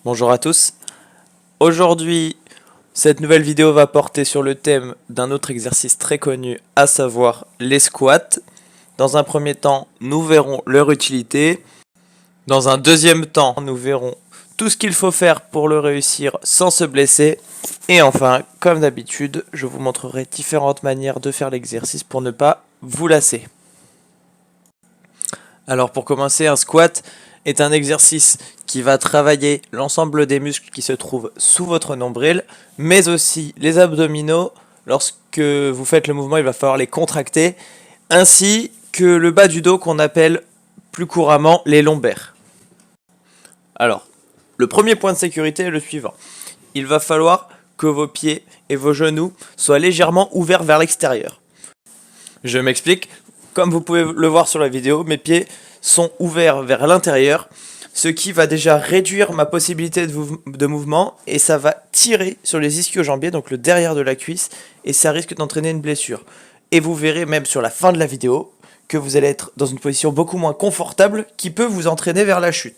Bonjour à tous. Aujourd'hui, cette nouvelle vidéo va porter sur le thème d'un autre exercice très connu, à savoir les squats. Dans un premier temps, nous verrons leur utilité. Dans un deuxième temps, nous verrons tout ce qu'il faut faire pour le réussir sans se blesser. Et enfin, comme d'habitude, je vous montrerai différentes manières de faire l'exercice pour ne pas vous lasser. Alors pour commencer, un squat est un exercice qui va travailler l'ensemble des muscles qui se trouvent sous votre nombril, mais aussi les abdominaux. Lorsque vous faites le mouvement, il va falloir les contracter, ainsi que le bas du dos qu'on appelle plus couramment les lombaires. Alors, le premier point de sécurité est le suivant. Il va falloir que vos pieds et vos genoux soient légèrement ouverts vers l'extérieur. Je m'explique. Comme vous pouvez le voir sur la vidéo, mes pieds sont ouverts vers l'intérieur, ce qui va déjà réduire ma possibilité de mouvement et ça va tirer sur les ischio-jambiers, donc le derrière de la cuisse, et ça risque d'entraîner une blessure. Et vous verrez même sur la fin de la vidéo que vous allez être dans une position beaucoup moins confortable qui peut vous entraîner vers la chute.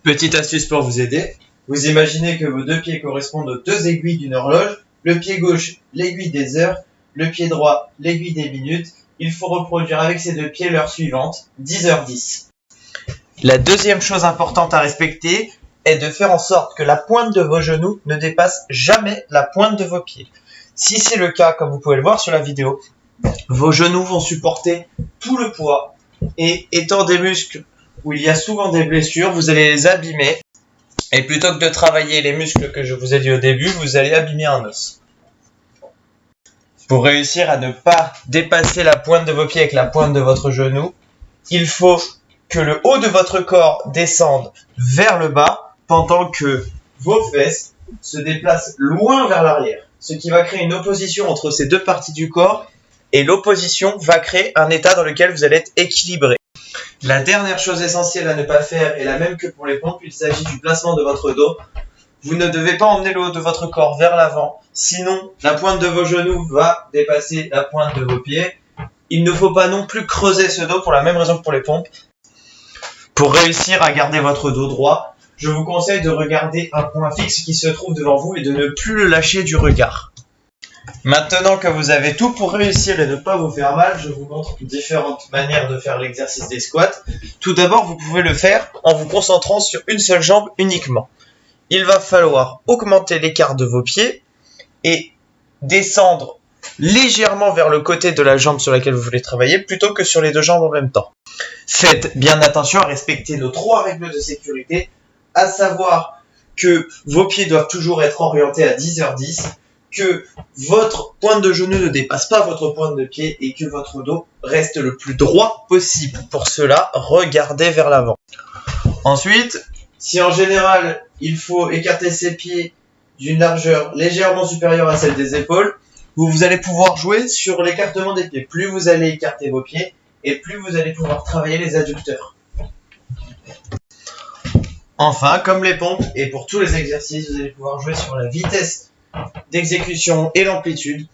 Petite astuce pour vous aider, vous imaginez que vos deux pieds correspondent aux deux aiguilles d'une horloge, le pied gauche l'aiguille des heures, le pied droit l'aiguille des minutes. Il faut reproduire avec ces deux pieds l'heure suivante, 10h10. La deuxième chose importante à respecter est de faire en sorte que la pointe de vos genoux ne dépasse jamais la pointe de vos pieds. Si c'est le cas, comme vous pouvez le voir sur la vidéo, vos genoux vont supporter tout le poids et étant des muscles où il y a souvent des blessures, vous allez les abîmer. Et plutôt que de travailler les muscles que je vous ai dit au début, vous allez abîmer un os. Pour réussir à ne pas dépasser la pointe de vos pieds avec la pointe de votre genou, il faut que le haut de votre corps descende vers le bas pendant que vos fesses se déplacent loin vers l'arrière. Ce qui va créer une opposition entre ces deux parties du corps et l'opposition va créer un état dans lequel vous allez être équilibré. La dernière chose essentielle à ne pas faire est la même que pour les pompes, il s'agit du placement de votre dos. Vous ne devez pas emmener le haut de votre corps vers l'avant, sinon la pointe de vos genoux va dépasser la pointe de vos pieds. Il ne faut pas non plus creuser ce dos pour la même raison que pour les pompes. Pour réussir à garder votre dos droit, je vous conseille de regarder un point fixe qui se trouve devant vous et de ne plus le lâcher du regard. Maintenant que vous avez tout pour réussir et ne pas vous faire mal, je vous montre différentes manières de faire l'exercice des squats. Tout d'abord, vous pouvez le faire en vous concentrant sur une seule jambe uniquement. Il va falloir augmenter l'écart de vos pieds et descendre légèrement vers le côté de la jambe sur laquelle vous voulez travailler plutôt que sur les deux jambes en même temps. Faites bien attention à respecter nos 3 règles de sécurité, à savoir que vos pieds doivent toujours être orientés à 10h10, que votre pointe de genou ne dépasse pas votre pointe de pied et que votre dos reste le plus droit possible. Pour cela, regardez vers l'avant. Ensuite, si en général, il faut écarter ses pieds d'une largeur légèrement supérieure à celle des épaules, vous allez pouvoir jouer sur l'écartement des pieds. Plus vous allez écarter vos pieds, et plus vous allez pouvoir travailler les adducteurs. Enfin, comme les pompes, et pour tous les exercices, vous allez pouvoir jouer sur la vitesse d'exécution et l'amplitude.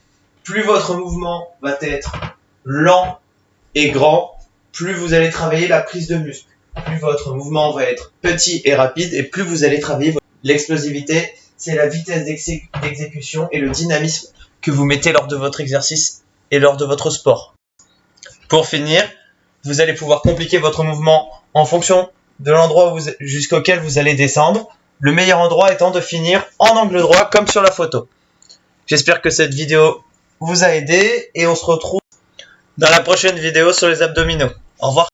Plus votre mouvement va être lent et grand, plus vous allez travailler la prise de muscle. Plus votre mouvement va être petit et rapide, et plus vous allez travailler l'explosivité. C'est la vitesse d'exécution et le dynamisme que vous mettez lors de votre exercice et lors de votre sport. Pour finir, vous allez pouvoir compliquer votre mouvement en fonction de l'endroit jusqu'auquel vous allez descendre. Le meilleur endroit étant de finir en angle droit comme sur la photo. J'espère que cette vidéo vous a aidé et on se retrouve dans la prochaine vidéo sur les abdominaux. Au revoir.